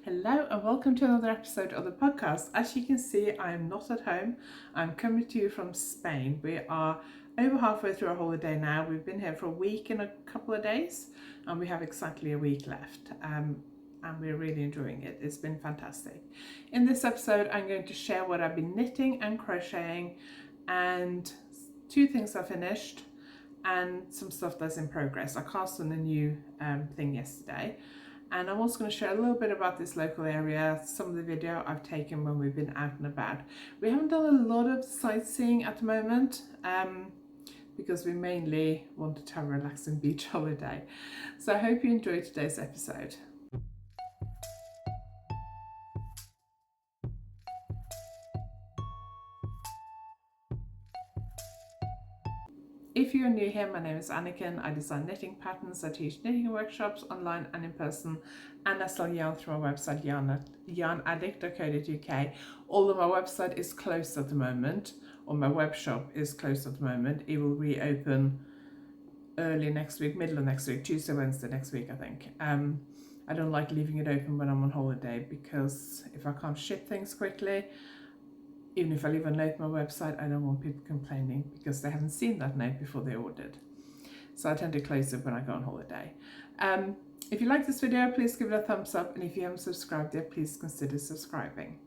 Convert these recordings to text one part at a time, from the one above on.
Hello and welcome to another episode of the podcast. As you can see, I am not at home. I'm coming to you from Spain. We are over halfway through our holiday now. We've been here for a week and a couple of days, and we have exactly a week left. And we're really enjoying it. It's been fantastic. In this episode, I'm going to share what I've been knitting and crocheting, and two things I finished, and some stuff that's in progress. I cast on a new thing yesterday. And I'm also going to share a little bit about this local area, some of the video I've taken when we've been out and about. We haven't done a lot of sightseeing at the moment because we mainly wanted to have a relaxing beach holiday. So I hope you enjoyed today's episode. If you're new here, my name is Anniken. I design knitting patterns, I teach knitting workshops online and in person, and I sell yarn through my website YarnAddict.co.uk. Although my website is closed at the moment, or my web shop is closed at the moment, it will reopen early next week, middle of next week, Tuesday, Wednesday next week, I think. I don't like leaving it open when I'm on holiday because if I can't ship things quickly, even if I leave a note on my website, I don't want people complaining because they haven't seen that note before they ordered. So I tend to close it when I go on holiday. If you like this video, please give it a thumbs up, and if you haven't subscribed yet, please consider subscribing.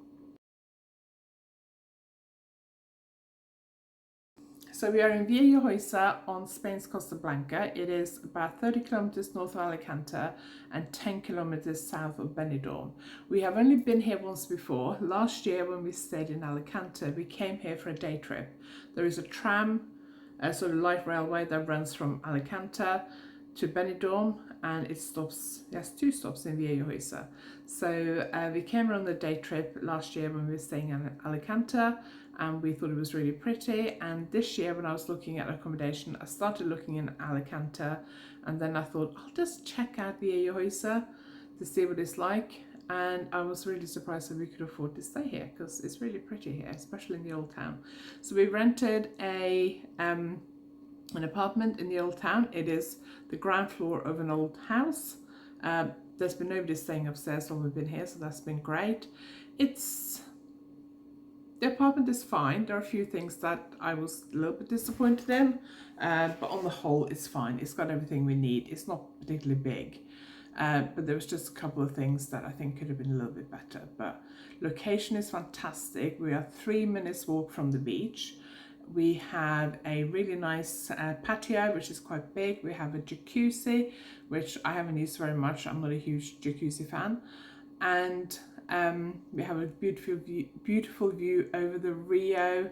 So we are in Villaraigosa on Spain's Costa Blanca. It is about 30 kilometers north of Alicante and 10 kilometers south of Benidorm. We have only been here once before. Last year when we stayed in Alicante, we came here for a day trip. There is a tram, a sort of light railway that runs from Alicante to Benidorm, and it stops, yes, 2 stops in Villaraigosa. So we came on the day trip last year when we were staying in Alicante, and we thought it was really pretty. And this year when I was looking at accommodation, I started looking in Alicante, and then I thought I'll just check out Villaraigosa to see what it's like. And I was really surprised that we could afford to stay here because it's really pretty here, especially in the old town. So we rented an apartment in the old town. It is the ground floor of an old house. There's been nobody staying upstairs while we've been here, so that's been great. The apartment is fine. There are a few things that I was a little bit disappointed in, but on the whole it's fine. It's got everything we need. It's not particularly big, but there was just a couple of things that I think could have been a little bit better. But location is fantastic. We are 3 minutes walk from the beach. We have a really nice patio, which is quite big. We have a jacuzzi, which I haven't used very much. I'm not a huge jacuzzi fan. And we have a beautiful view over the Rio.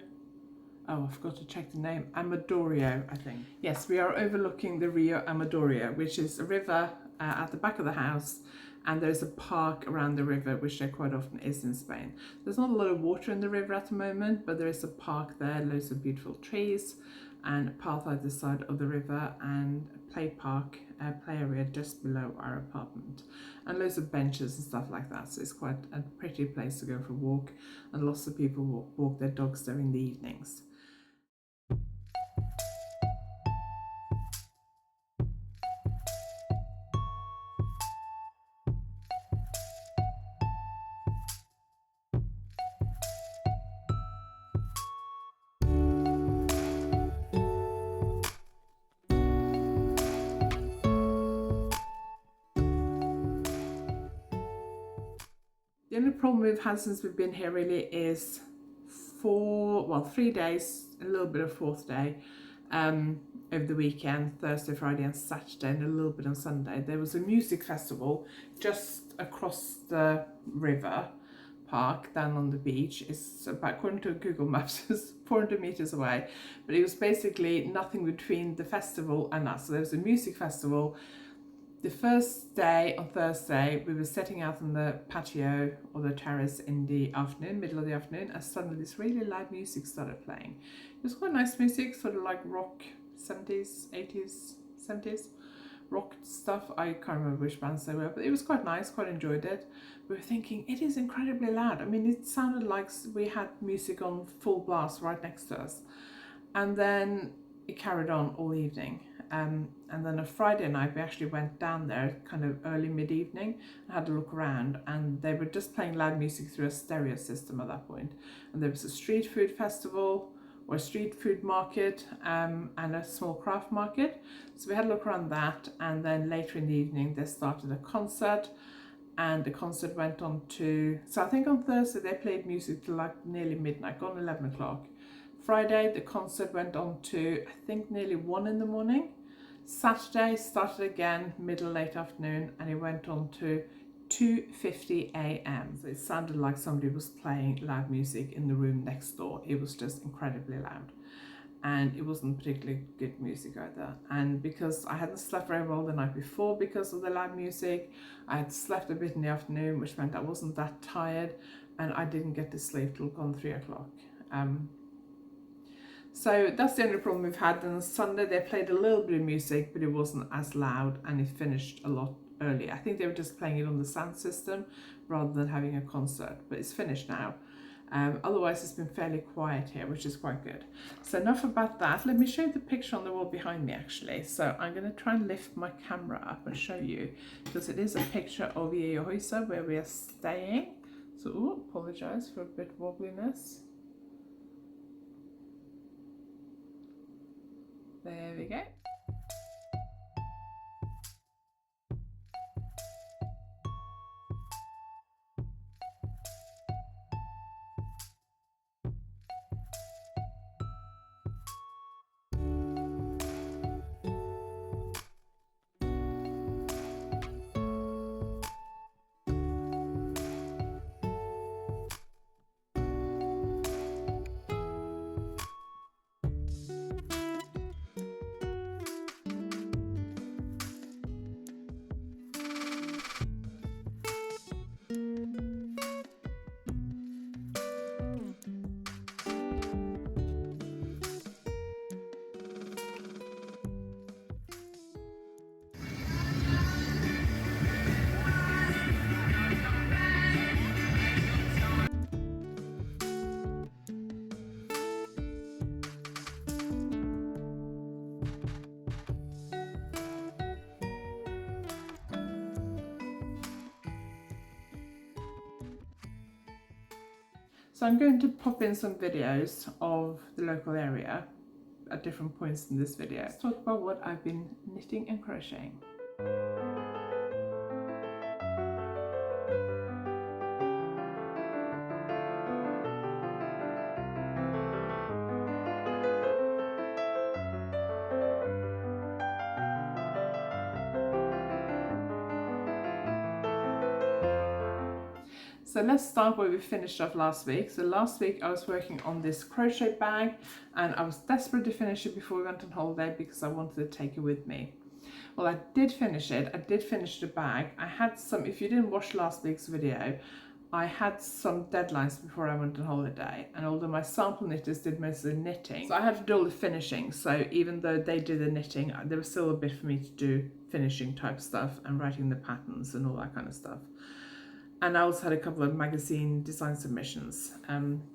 Oh, I forgot to check the name. Amadoreo, I think. Yes, we are overlooking the Rio Amadoreo, which is a river at the back of the house, and there's a park around the river, which there quite often is in Spain. There's not a lot of water in the river at the moment, but there is a park there, loads of beautiful trees, and a path either side of the river, and a play area just below our apartment, and loads of benches and stuff like that. So it's quite a pretty place to go for a walk, and lots of people walk their dogs there in the evenings. The only problem we've had since we've been here really is 3 days, a little bit of 4th day over the weekend, Thursday, Friday and Saturday, and a little bit on Sunday. There was a music festival just across the river park down on the beach. It's about, according to Google Maps, it's 400 meters away, but it was basically nothing between the festival and us. So there was a music festival. The first day, on Thursday, we were setting out on the patio or the terrace in the afternoon, middle of the afternoon, and suddenly this really loud music started playing. It was quite nice music, sort of like rock, 70s, 80s, 70s, rock stuff. I can't remember which bands they were, but it was quite nice, quite enjoyed it. We were thinking, it is incredibly loud. I mean, it sounded like we had music on full blast right next to us. And then it carried on all evening. And then a Friday night we actually went down there kind of early mid-evening and had a look around, and they were just playing loud music through a stereo system at that point. And there was a street food festival or a street food market and a small craft market. So we had a look around that, and then later in the evening they started a concert, and the concert went on to, so I think on Thursday they played music till like nearly midnight, gone 11 o'clock. Friday the concert went on to I think nearly 1 in the morning. Saturday started again middle late afternoon, and it went on to 2:50 a.m. So it sounded like somebody was playing loud music in the room next door. It was just incredibly loud, and it wasn't particularly good music either. And because I hadn't slept very well the night before because of the loud music, I had slept a bit in the afternoon, which meant I wasn't that tired, and I didn't get to sleep till gone 3 o'clock. So that's the only problem we've had. And on Sunday they played a little bit of music, but it wasn't as loud, and it finished a lot earlier. I think they were just playing it on the sound system rather than having a concert, but it's finished now. Otherwise it's been fairly quiet here, which is quite good. So enough about that. Let me show you the picture on the wall behind me actually. So I'm going to try and lift my camera up and show you, because it is a picture of Yehoisa where we are staying. So apologize for a bit wobbliness. There we go. So I'm going to pop in some videos of the local area at different points in this video. Let's talk about what I've been knitting and crocheting. So let's start where we finished off last week. So last week I was working on this crochet bag, and I was desperate to finish it before we went on holiday because I wanted to take it with me. Well, I did finish it. I did finish the bag. I had some, if you didn't watch last week's video, I had some deadlines before I went on holiday, and although my sample knitters did most of the knitting, so I had to do all the finishing. So even though they did the knitting, there was still a bit for me to do finishing type stuff and writing the patterns and all that kind of stuff. And I also had a couple of magazine design submissions,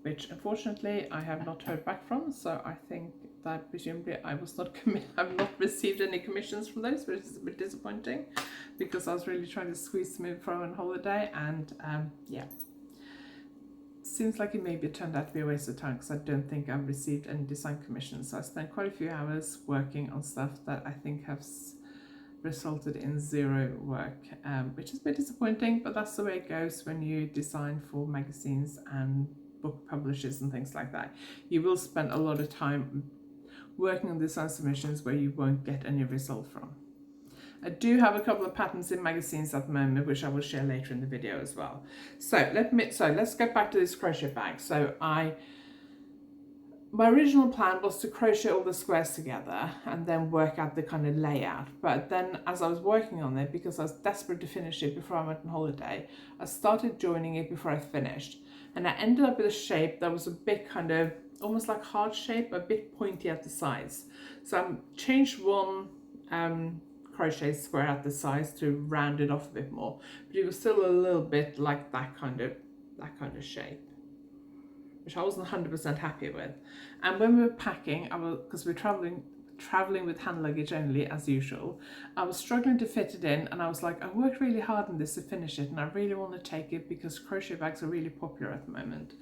which unfortunately I have not heard back from. So I think that presumably I was not I've not received any commissions from those, which is a bit disappointing because I was really trying to squeeze them in before I went on holiday. And yeah, seems like it maybe turned out to be a waste of time because I don't think I've received any design commissions. So I spent quite a few hours working on stuff that I think has resulted in zero work, which is a bit disappointing, but that's the way it goes when you design for magazines and book publishers and things like that. You will spend a lot of time working on design submissions where you won't get any result from. I do have a couple of patterns in magazines at the moment, which I will share later in the video as well. So let's get back to this crochet bag. So my original plan was to crochet all the squares together and then work out the kind of layout. But then as I was working on it, because I was desperate to finish it before I went on holiday, I started joining it before I finished. And I ended up with a shape that was a bit kind of, almost like heart shape, a bit pointy at the sides. So I changed one crochet square at the sides to round it off a bit more. But it was still a little bit like that kind of shape, which I wasn't 100% happy with. And when we were packing, because we were traveling traveling with hand luggage only as usual. I was struggling to fit it in, and I was like, I worked really hard on this to finish it, and I really want to take it because crochet bags are really popular at the moment.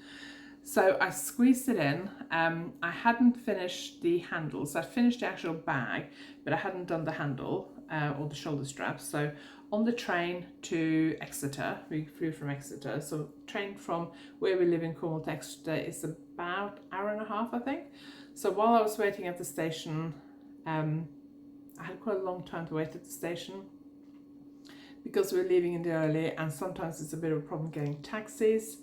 So I squeezed it in. I hadn't finished the handles. I'd finished the actual bag, but I hadn't done the handle or the shoulder straps. So on the train to Exeter, we flew from Exeter. So train from where we live in Cornwall to Exeter is about an hour and a half, I think. So while I was waiting at the station, I had quite a long time to wait at the station because we were leaving in the early, and sometimes it's a bit of a problem getting taxis.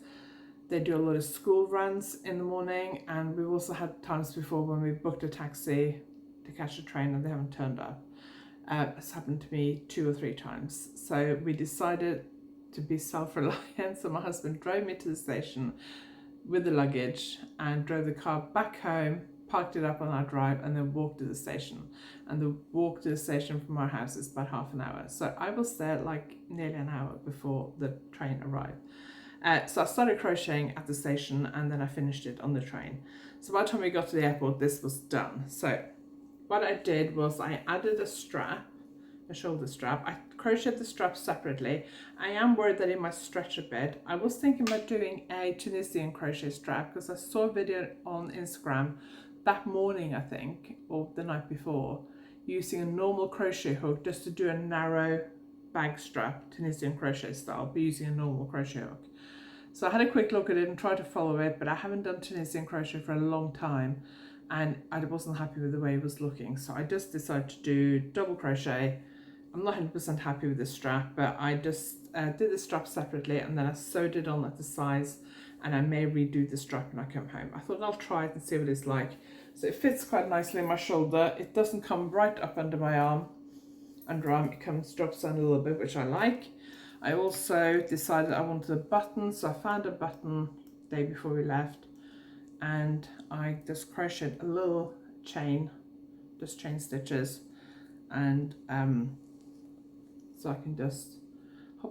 They do a lot of school runs in the morning, and we've also had times before when we booked a taxi to catch a train and they haven't turned up. It's happened to me 2 or 3 times. So we decided to be self-reliant. So my husband drove me to the station with the luggage and drove the car back home, parked it up on our drive, and then walked to the station. And the walk to the station from our house is about half an hour. So I was there like nearly an hour before the train arrived. So I started crocheting at the station, and then I finished it on the train. So by the time we got to the airport, this was done. So what I did was I added a strap, a shoulder strap. I crocheted the strap separately. I am worried that it might stretch a bit. I was thinking about doing a Tunisian crochet strap because I saw a video on Instagram that morning, I think, or the night before, using a normal crochet hook just to do a narrow bag strap, Tunisian crochet style, but using a normal crochet hook. So I had a quick look at it and tried to follow it, but I haven't done Tunisian crochet for a long time, and I wasn't happy with the way it was looking. So I just decided to do double crochet. I'm not 100% happy with the strap, but I just did the strap separately, and then I sewed it on at the size, and I may redo the strap when I come home. I thought I'll try it and see what it's like. So it fits quite nicely in my shoulder. It doesn't come right up under my arm. Underarm, it drops down a little bit, which I like. I also decided I wanted a button, so I found a button the day before we left, and I just crocheted a little chain, just chain stitches, and so I can just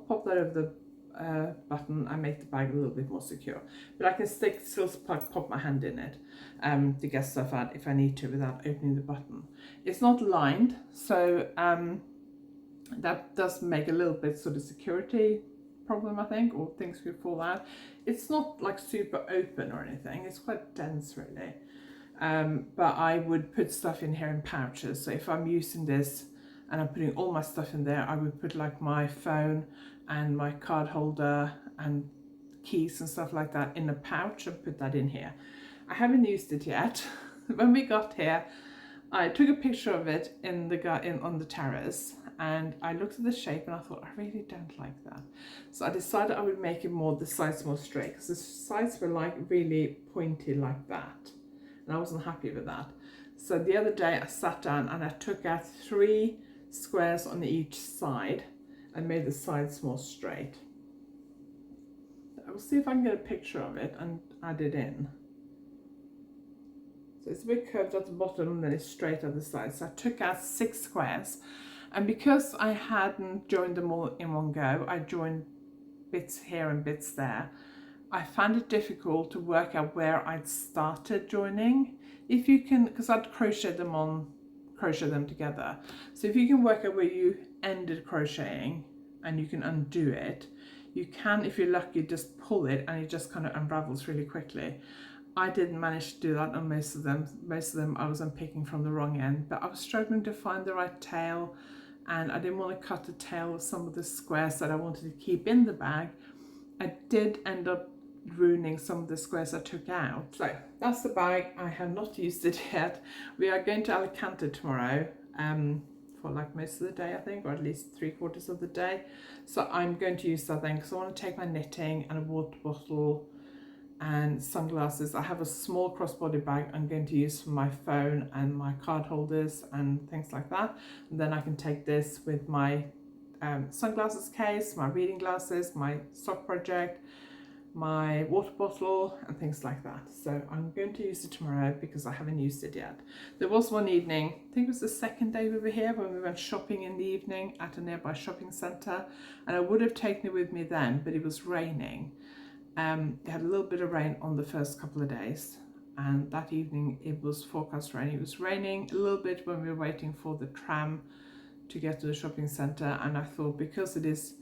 pop that over the button and make the bag a little bit more secure. But I can still pop my hand in it to get stuff out if I need to without opening the button. It's not lined, so that does make a little bit sort of security problem, I think, or things could fall out. It's not like super open or anything, it's quite dense really. But I would put stuff in here in pouches. So if I'm using this and I'm putting all my stuff in there, I would put like my phone and my card holder and keys and stuff like that in a pouch and put that in here. I haven't used it yet. When we got here, I took a picture of it on the terrace, and I looked at the shape and I thought, I really don't like that. So I decided I would make it the sides more straight, because the sides were like really pointy like that, and I wasn't happy with that. So the other day I sat down and I took out 3 squares on each side and made the sides more straight. I will see if I can get a picture of it and add it in. So it's a bit curved at the bottom and then it's straight at the side. So I took out 6 squares, and because I hadn't joined them all in one go, I joined bits here and bits there. I found it difficult to work out where I'd started joining. If you can, because I'd crochet them together. So if you can work out where you ended crocheting and you can undo it, you can, if you're lucky, just pull it and it just kind of unravels really quickly. I didn't manage to do that on most of them. Most of them I was unpicking from the wrong end, but I was struggling to find the right tail, and I didn't want to cut the tail of some of the squares that I wanted to keep in the bag. I did end up ruining some of the squares I took out. So that's the bag. I have not used it yet. We are going to Alicante tomorrow for like most of the day, I think, or at least 3/4 of the day. So I'm going to use that then, because I want to take my knitting and a water bottle and sunglasses. I have a small crossbody bag I'm going to use for my phone and my card holders and things like that. And then I can take this with my sunglasses case, my reading glasses, my sock project, my water bottle and things like that. So I'm going to use it tomorrow because I haven't used it yet. There was one evening, I think it was the second day we were here, when we went shopping in the evening at a nearby shopping centre, and I would have taken it with me then, but it was raining. It had a little bit of rain on the first couple of days, and that evening it was forecast rain. It was raining a little bit when we were waiting for the tram to get to the shopping centre, and I thought because it is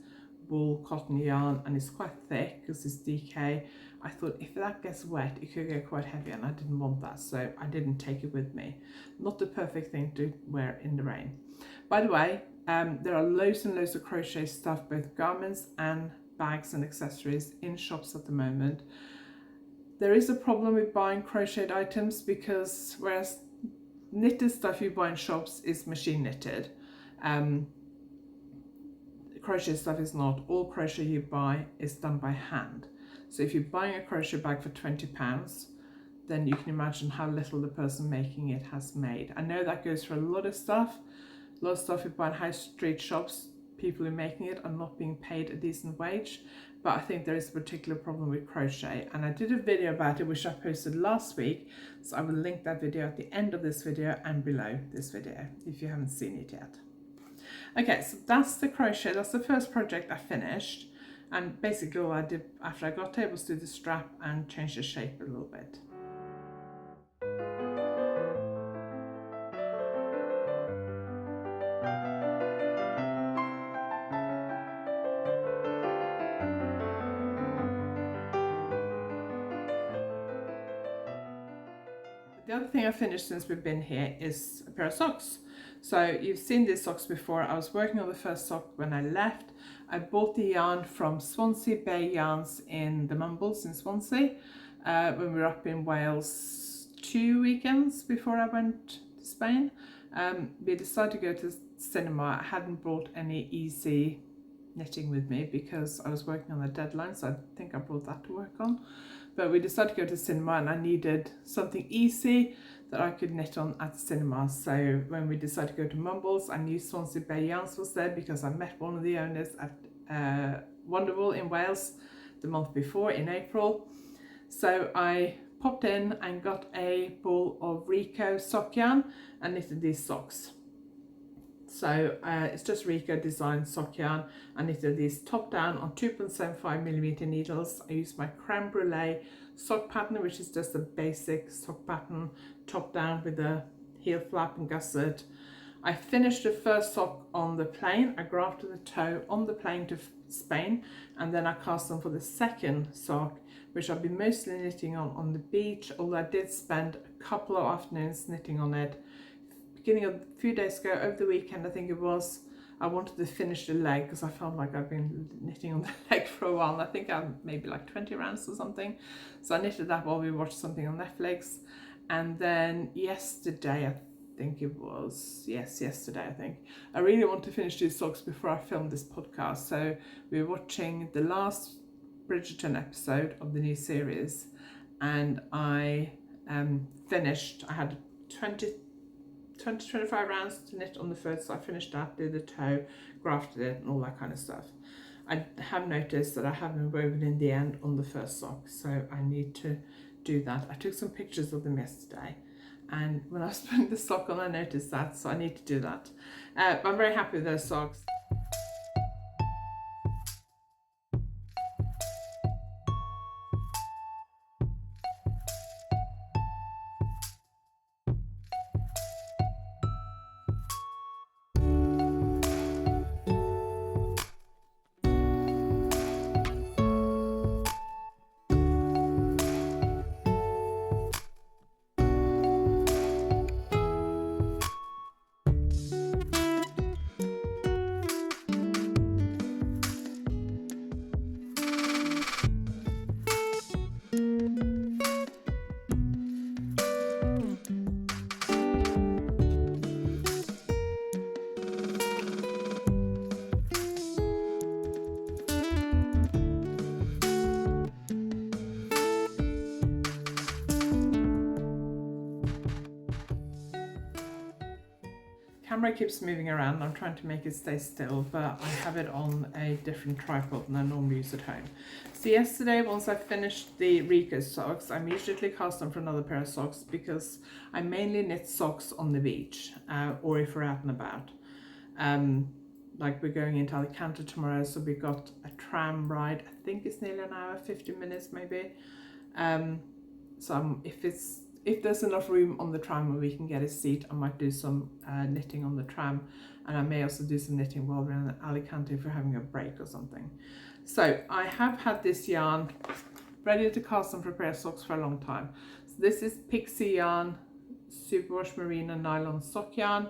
wool cotton yarn and it's quite thick because it's DK, I thought if that gets wet it could get quite heavy, and I didn't want that, so I didn't take it with me. Not the perfect thing to wear in the rain. By the way, there are loads and loads of crochet stuff, both garments and bags and accessories, in shops at the moment. There is a problem with buying crocheted items because whereas knitted stuff you buy in shops is machine knitted, crochet stuff is not. All crochet you buy is done by hand. So if you're buying a crochet bag for £20, then you can imagine how little the person making it has made. I know that goes for a lot of stuff. A lot of stuff you buy in high street shops, people who are making it are not being paid a decent wage. But I think there is a particular problem with crochet, and I did a video about it which I posted last week, so I will link that video at the end of this video and below this video if you haven't seen it yet. Okay, so that's the crochet. That's the first project I finished, and basically all I did after I got it was do the strap and change the shape a little bit. The other thing I finished since we've been here is a pair of socks. So you've seen these socks before. I was working on the first sock when I left. I bought the yarn from Swansea Bay Yarns in the Mumbles in Swansea when we were up in Wales 2 weekends before I went to Spain. We decided to go to cinema. I hadn't brought any easy knitting with me because I was working on the deadline, so I think I brought that to work on. But we decided to go to cinema and I needed something easy that I could knit on at the cinema. So when we decided to go to Mumbles, I knew Swansea Bay Yarns was there because I met one of the owners at Wonderful in Wales the month before in April. So I popped in and got a ball of Rico sock yarn and knitted these socks. So it's just Rico design sock yarn. I knitted these top down on 2.75mm needles. I used my Creme Brulee sock pattern, which is just a basic sock pattern, top down with a heel flap and gusset. I finished the first sock on the plain. I grafted the toe on the plain to Spain, and then I cast on for the second sock, which I've been mostly knitting on the beach, although I did spend a couple of afternoons knitting on it. Beginning of a few days ago, over the weekend I think it was, I wanted to finish the leg because I felt like I've been knitting on the leg for a while, and I think I'm maybe like 20 rounds or something. So I knitted that while we watched something on Netflix. And then yesterday, I think it was, yes, yesterday I think, I really want to finish these socks before I film this podcast. So we were watching the last Bridgerton episode of the new series, and I finished, I had 20-25 rounds to knit on the first, so I finished that, did the toe, grafted it and all that kind of stuff. I have noticed that I haven't woven in the end on the first sock, so I need to do that. I took some pictures of them yesterday, and when I was putting the sock on I noticed that, so I need to do that. But I'm very happy with those socks. Camera keeps moving around. I'm trying to make it stay still, but I have it on a different tripod than I normally use at home. So yesterday, once I finished the Rico socks, I immediately cast on for another pair of socks because I mainly knit socks on the beach or if we're out and about. Like we're going into Alicante tomorrow, so we got a tram ride. I think it's nearly an hour, 50 minutes maybe. So if it's if there's enough room on the tram where we can get a seat, I might do some knitting on the tram, and I may also do some knitting while we're in Alicante if we're having a break or something. So I have had this yarn ready to cast and prepare socks for a long time. So this is Pixie yarn, Superwash Merino nylon sock yarn.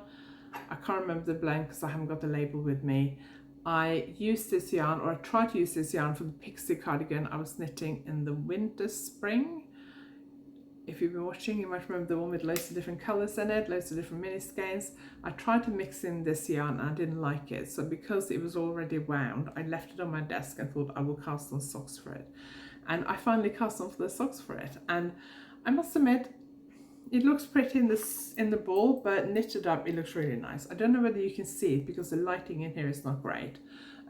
I can't remember the blend because I haven't got the label with me. I used this yarn, or I tried to use this yarn for the Pixie cardigan I was knitting in the winter spring. If you've been watching, you might remember the one with loads of different colours in it, loads of different mini skeins. I tried to mix in this yarn and I didn't like it, so because it was already wound, I left it on my desk and thought I will cast on socks for it. And I finally cast on for the socks for it, and I must admit, it looks pretty in the ball, but knitted up it looks really nice. I don't know whether you can see it because the lighting in here is not great.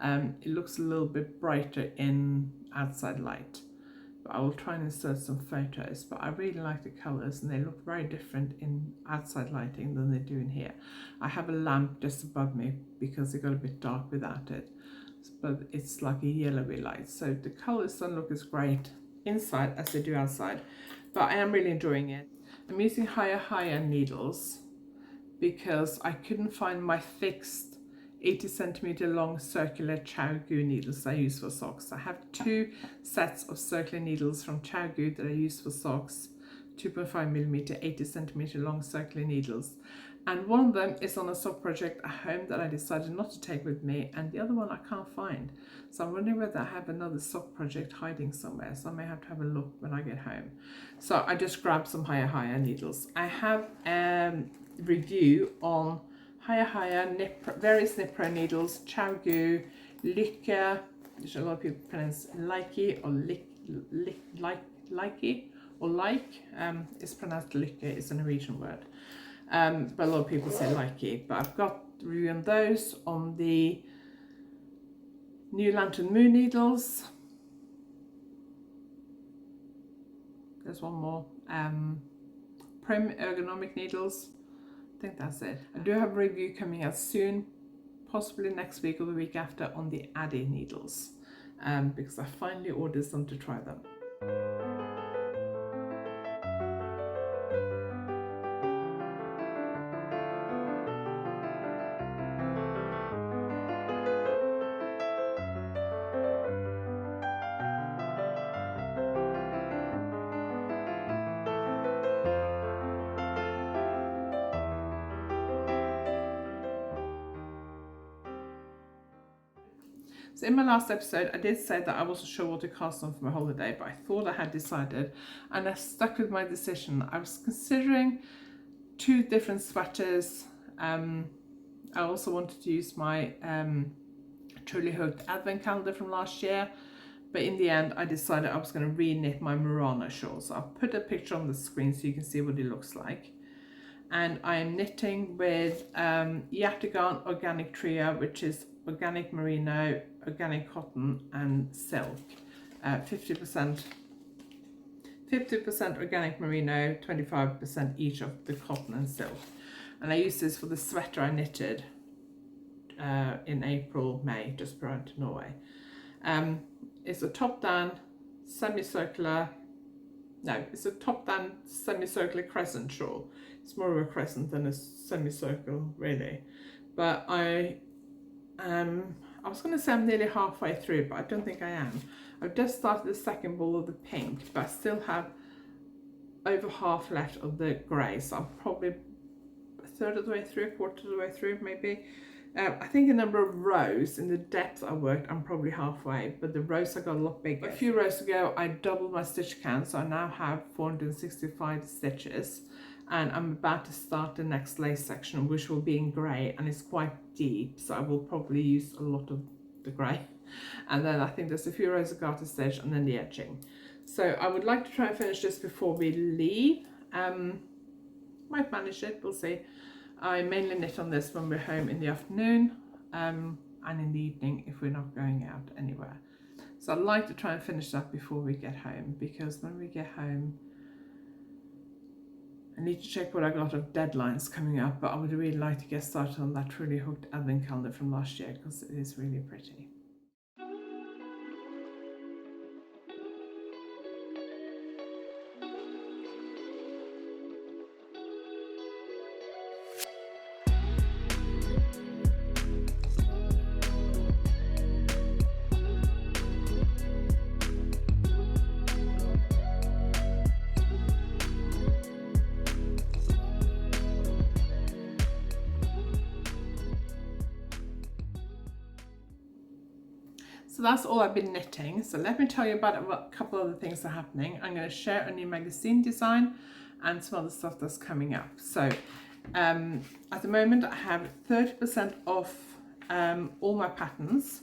It looks a little bit brighter in outside light. But I will try and insert some photos, but I really like the colours and they look very different in outside lighting than they do in here. I have a lamp just above me because it got a bit dark without it, but it's like a yellowy light, so the colours don't look as great inside as they do outside, but I am really enjoying it. I'm using higher needles because I couldn't find my fixed 80 centimeter long circular Chow-Gu needles I use for socks. I have 2 sets of circular needles from Chow-Gu that I use for socks, 2.5 millimeter, 80 centimeter long circular needles. And one of them is on a sock project at home that I decided not to take with me, and the other one I can't find. So I'm wondering whether I have another sock project hiding somewhere, so I may have to have a look when I get home. So I just grabbed some higher needles. I have a review on various knit pro needles, Chow-Gu, Lykke, which a lot of people pronounce Likey or Likey or like. It's pronounced Lykke, it's a Norwegian word. But a lot of people say Likey. But I've got a review on those, on the New Lantern Moon needles. There's one more. Creme ergonomic needles. I think that's it. I do have a review coming out soon, possibly next week or the week after, on the Addi needles, because I finally ordered some to try them. So in my last episode, I did say that I wasn't sure what to cast on for my holiday, but I thought I had decided, and I stuck with my decision. I was considering 2 different sweaters. I also wanted to use my Truly Hooked advent calendar from last year, but in the end I decided I was going to re-knit my Murano shawl. So I'll put a picture on the screen so you can see what it looks like. And I am knitting with Yarnaddict Organic Trio, which is organic merino, organic cotton and silk. 50% organic merino, 25% each of the cotton and silk. And I used this for the sweater I knitted in April, May, just prior to Norway. It's a top-down semicircular, it's a top-down semicircular crescent shawl. It's more of a crescent than a semicircle, really. But I was going to say I'm nearly halfway through, but I don't think I am. I've just started the second ball of the pink, but I still have over half left of the grey, so I'm probably a third of the way through, a quarter of the way through, maybe. I think the number of rows in the depth I worked, I'm probably halfway, but the rows I got a lot bigger. A few rows ago, I doubled my stitch count, so I now have 465 stitches. And I'm about to start the next lace section, which will be in grey, and it's quite deep, so I will probably use a lot of the grey. And then I think there's a few rows of garter stitch and then the edging. So I would like to try and finish this before we leave. Might manage it, we'll see. I mainly knit on this when we're home in the afternoon, and in the evening if we're not going out anywhere. So I'd like to try and finish that before we get home, because when we get home I need to check what I got of deadlines coming up, but I would really like to get started on that Truly Hooked advent calendar from last year because it is really pretty. So that's all I've been knitting. So let me tell you about a couple of other things that are happening. I'm going to share a new magazine design and some other stuff that's coming up. So at the moment I have 30% off all my patterns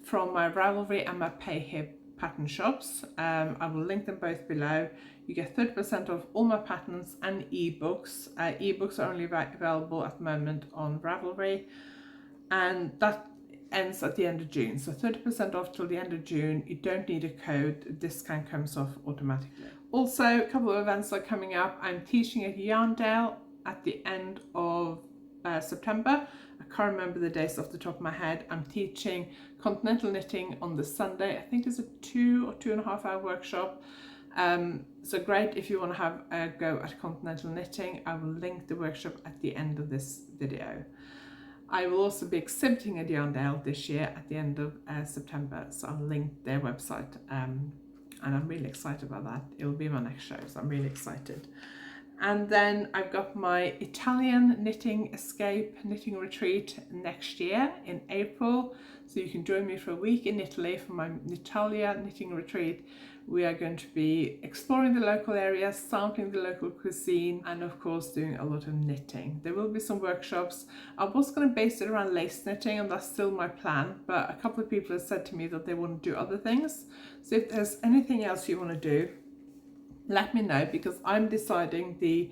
from my Ravelry and my Payhip pattern shops. I will link them both below. You get 30% off all my patterns and ebooks. Ebooks are only available at the moment on Ravelry, and that ends at the end of June. So 30% off till the end of June. You don't need a code. The discount comes off automatically. Also, a couple of events are coming up. I'm teaching at YarnAddict at the end of September. I can't remember the dates off the top of my head. I'm teaching continental knitting on the Sunday. I think it's a 2 or 2.5 hour workshop. So great if you want to have a go at continental knitting. I will link the workshop at the end of this video. I will also be exhibiting at YarnAddict this year at the end of September, so I'll link their website, and I'm really excited about that. It will be my next show, so I'm really excited. And then I've got my Italian knitting escape knitting retreat next year in April, so you can join me for a week in Italy for my Italia knitting retreat. We are going to be exploring the local area, sampling the local cuisine, and of course doing a lot of knitting. There will be some workshops. I was going to base it around lace knitting, and that's still my plan, but a couple of people have said to me that they want to do other things. So if there's anything else you want to do, let me know, because I'm deciding the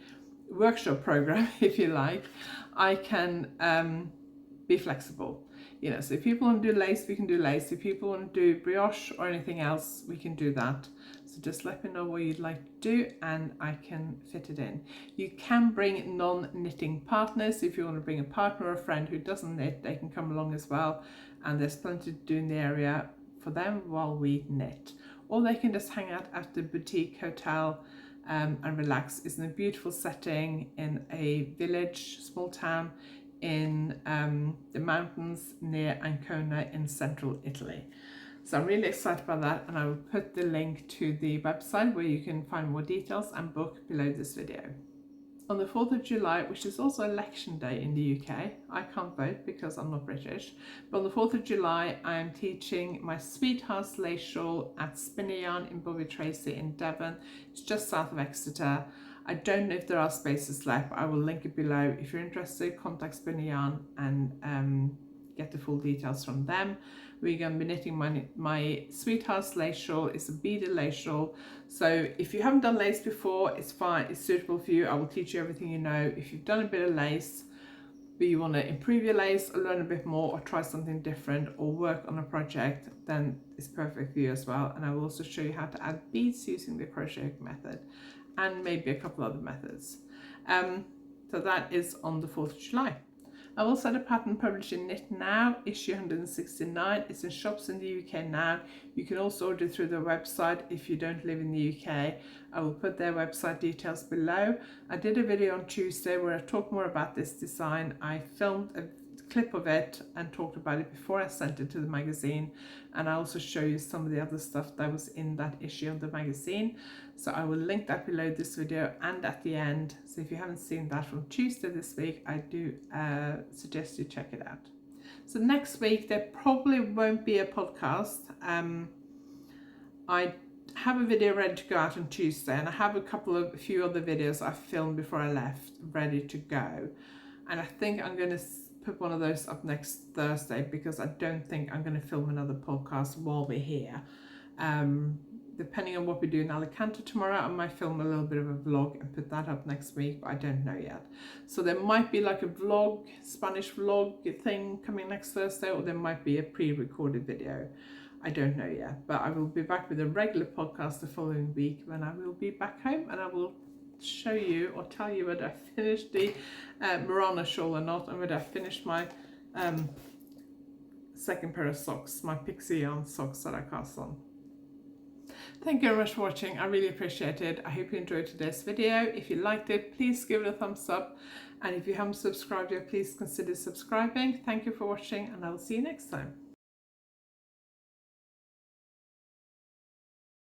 workshop program, if you like. I can be flexible. You know, so if people want to do lace, we can do lace. If people want to do brioche or anything else, we can do that. So just let me know what you'd like to do and I can fit it in. You can bring non-knitting partners. If you want to bring a partner or a friend who doesn't knit, they can come along as well. And there's plenty to do in the area for them while we knit. Or they can just hang out at the boutique hotel and relax. It's in a beautiful setting in a village, small town, in the mountains near Ancona in central Italy. So I'm really excited about that, and I will put the link to the website where you can find more details and book below this video. On the 4th of July, which is also election day in the UK, I can't vote because I'm not British, but on the 4th of July I am teaching my Sweetheart's Lace Shawl at Spinny Yarn in Bobby Tracy in Devon. It's just south of Exeter. I don't know if there are spaces left, but I will link it below. If you're interested, contact Spinny Yarn and get the full details from them. We're going to be knitting my Sweetheart's Lace Shawl. It's a beaded lace shawl. So if you haven't done lace before, it's fine. It's suitable for you. I will teach you everything you know. If you've done a bit of lace, but you want to improve your lace or learn a bit more or try something different or work on a project, then it's perfect for you as well. And I will also show you how to add beads using the crochet method and maybe a couple other methods. So that is on the 4th of July. I also had a pattern published in Knit Now, issue 169. It's in shops in the UK now. You can also order through their website if you don't live in the UK. I will put their website details below. I did a video on Tuesday where I talked more about this design. I filmed a clip of it and talked about it before I sent it to the magazine, and I also show you some of the other stuff that was in that issue of the magazine. So I will link that below this video and at the end. So if you haven't seen that from Tuesday this week, I do suggest you check it out. So next week there probably won't be a podcast. I have a video ready to go out on Tuesday, and I have a few other videos I filmed before I left ready to go, and I think I'm going to put one of those up next Thursday, because I don't think I'm going to film another podcast while we're here. Depending on what we do in Alicante tomorrow, I might film a little bit of a vlog and put that up next week, but I don't know yet. So there might be like a vlog, Spanish vlog thing coming next Thursday, or there might be a pre-recorded video. I don't know yet, but I will be back with a regular podcast the following week when I will be back home, and I will show you or tell you whether I finished the Murano shawl or not, and whether I finished my second pair of socks, my Pixie Yarn socks that I cast on. Thank you very much for watching. I really appreciate it. I hope you enjoyed today's video. If you liked it, please give it a thumbs up, and if you haven't subscribed yet, please consider subscribing. Thank you for watching, and I will see you next time.